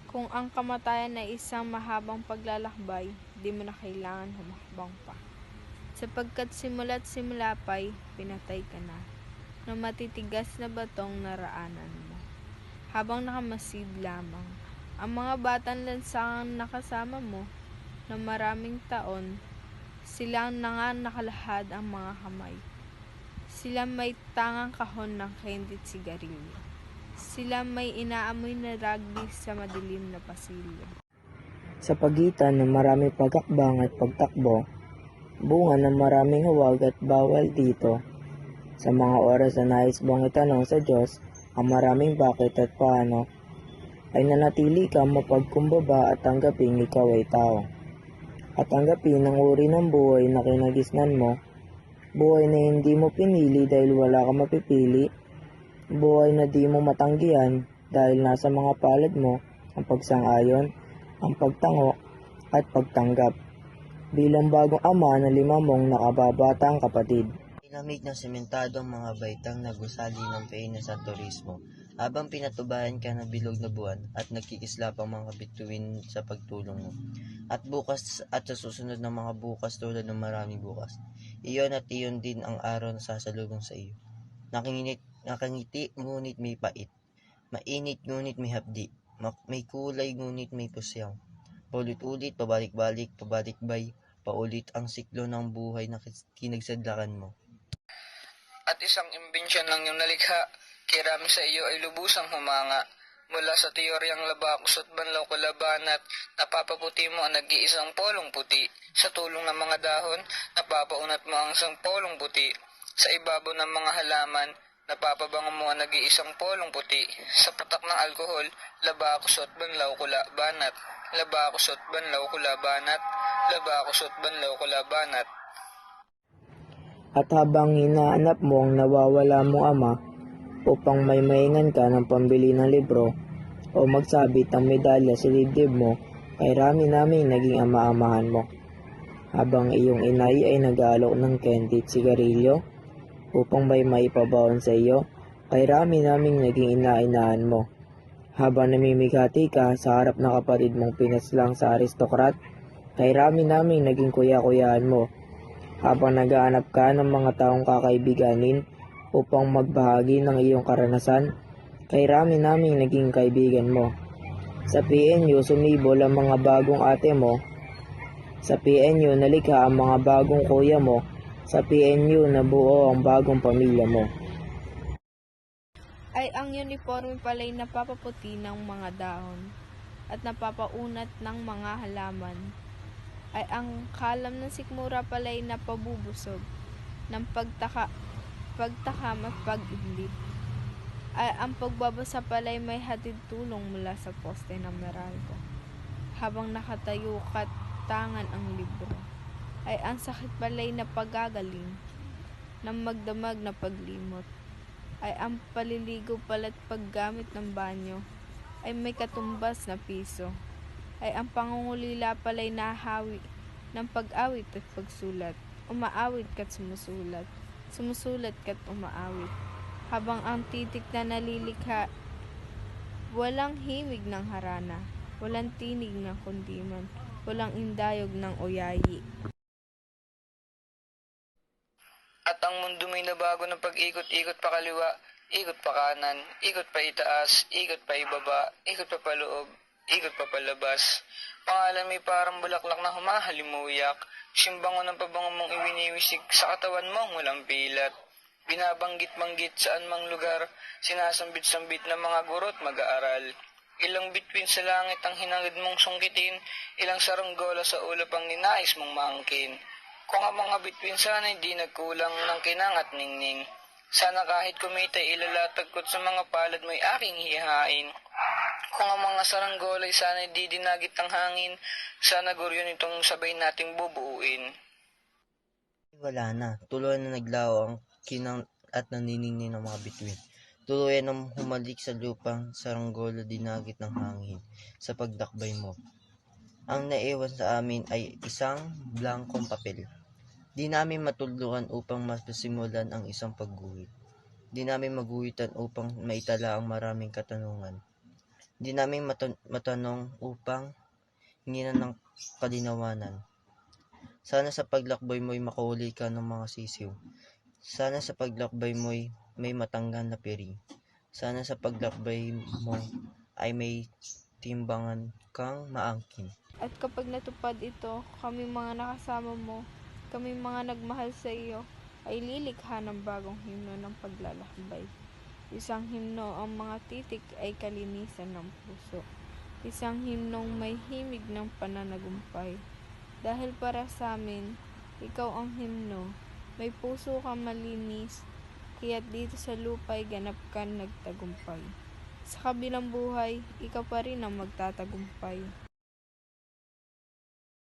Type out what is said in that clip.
Kung ang kamatayan ay isang mahabang paglalakbay, di mo na kailangan humakbang pa. Sapagkat simula't simula pa'y pinatay ka na, na matitigas na batong naraanan mo. Habang nakamasid lamang, ang mga batang lansang nakasama mo, na maraming taon, silang nakalahad ang mga kamay. Sila may tangang kahon ng kendit sigarilyo. Sila may inaamoy na ragbi sa madilim na pasilyo. Sa pagitan ng maraming pagkakbang at pagtakbo, bunga ng maraming huwag at bawal dito. Sa mga oras na nais mong itanong sa Diyos ang maraming bakit at paano, ay nanatili ka mapagkumbaba at tanggaping ikaw ay tao. At tanggapin ang uri ng buhay na kinagisnan mo, buhay na hindi mo pinili dahil wala ka mapipili, buhay na di mo matanggihan dahil nasa mga palad mo ang pagsang-ayon, ang pagtango at pagtanggap. Bilang bagong ama na 5 mong nakababatang kapatid. Pinamig ng sementado ang mga baitang nagusali ng pain sa turismo, habang pinatubayan ka ng bilog na buwan at nagkikislap ang mga bituin sa pagtulong mo. At bukas at sa susunod ng mga bukas tulad ng maraming bukas, iyon at iyon din ang araw na sasalubong sa iyo. Nakangiti ngunit may pait, mainit ngunit may hapdi, may kulay ngunit may pusyaw. Paulit-ulit, pabalik-balik, pabalikbay, paulit ang siklo ng buhay na kinagsadlakan mo. At isang imbensyon lang yung nalikha, kirami sa iyo ay lubusang humanga. Mula sa teoryang labakos at banlaw kalabanat, napapaputi mo ang nag-iisang polong puti. Sa tulong ng mga dahon, napapaunat mo ang isang polong puti. Sa ibabaw ng mga halaman, napapabango mo ang nag-iisang polong puti. Sa patak ng alkohol, labakos at banlaw kulabanat. Labakos at banlaw kulabanat. Labakos at banlaw kulabanat. At habang hinahanap mo ang nawawala mong ama upang may maingan ka ng pambili ng libro o magsabit ng medalya sa dibdib mo, kay rami naming naging ama-amahan mo. Habang iyong inay ay nag-aalok ng candy at sigarilyo upang may maipabaon sa iyo, kay rami naming naging ina-inahan mo. Habang namimigati ka sa harap ng kapatid mong pinaslang sa aristokrat, kay rami naming naging kuya-kuyahan mo. Habang naghahanap ka ng mga taong kakaibiganin upang magbahagi ng iyong karanasan, kay rami naming naging kaibigan mo. Sa PNU sumibol ang mga bagong ate mo, sa PNU nalikha ang mga bagong kuya mo, sa PNU nabuo ang bagong pamilya mo. Ay ang uniforme pala'y napapaputi ng mga dahon at napapaunat ng mga halaman. Ay ang kalam ng sikmura pala'y napabubusog ng pagtakam at pag-idlip. Ay ang pagbabasa pala'y may hatid tulong mula sa poste ng Meralco. Habang nakatayo katangan ang libro, ay ang sakit pala'y napagagaling ng magdamag na paglimot. Ay ang paliligo pala't paggamit ng banyo ay may katumbas na piso. Ay ang pangungulila pala'y nahawi ng pag-awit at pagsulat. Umaawit ka't sumusulat, sumusulat ka't umaawit. Habang ang titik na nalilikha, walang himig ng harana, walang tinig ng kundiman, walang indayog ng oyayi. At ang mundo may nabago ng pag-ikot-ikot pa kaliwa, ikot pa kanan, ikot pa itaas, ikot pa ibaba, ikot pa paloob, ikot pa palabas. Pangalan may parang bulaklak na humahalimuyak, simbango ng pabango mong iwiniwisig sa katawan mong walang pilat. Binabanggit-banggit saan mang lugar, sinasambit-sambit ng mga guro't mag-aaral. Ilang bituin sa langit ang hinangad mong sungkitin, ilang saranggola sa ulap ang ninais mong maangkin. Kung ang mga bituin sana hindi nagkulang ng kinang at ningning, sana kahit kumitay ilalatag ko't sa mga palad mo'y aking hihain. Kung ang mga saranggolay sana hindi dinagit ng hangin, sana guryon itong sabay nating bubuuin. Wala na, tuloy na naglaho ang kinang at naniningning ng mga bituin. Tuluyan ng humalik sa lupang saranggola dinagit ng hangin sa pagdakbay mo. Ang naiwan sa amin ay isang blankong papel. Di namin matulungan upang masimulan ang isang pagguhit. Di namin maguhitan upang maitala ang maraming katanungan. Di namin matanong upang hinginan ng kalinawanan. Sana sa paglakbay mo'y makahuli ka ng mga sisiw. Sana sa paglakbay mo'y may matanggal na piring. Sana sa paglakbay mo ay may timbangan kang maangkin. At kapag natupad ito, kami mga nakasama mo, kami mga nagmahal sa iyo, ay lilikha ng bagong himno ng paglalakbay. Isang himno ang mga titik ay kalinisan ng puso. Isang himnong may himig ng pananagumpay. Dahil para sa amin, ikaw ang himno, may puso kang malinis, kaya't dito sa lupa'y ganap ka nagtagumpay. Sa kabilang buhay, ikaw pa rin ang magtatagumpay.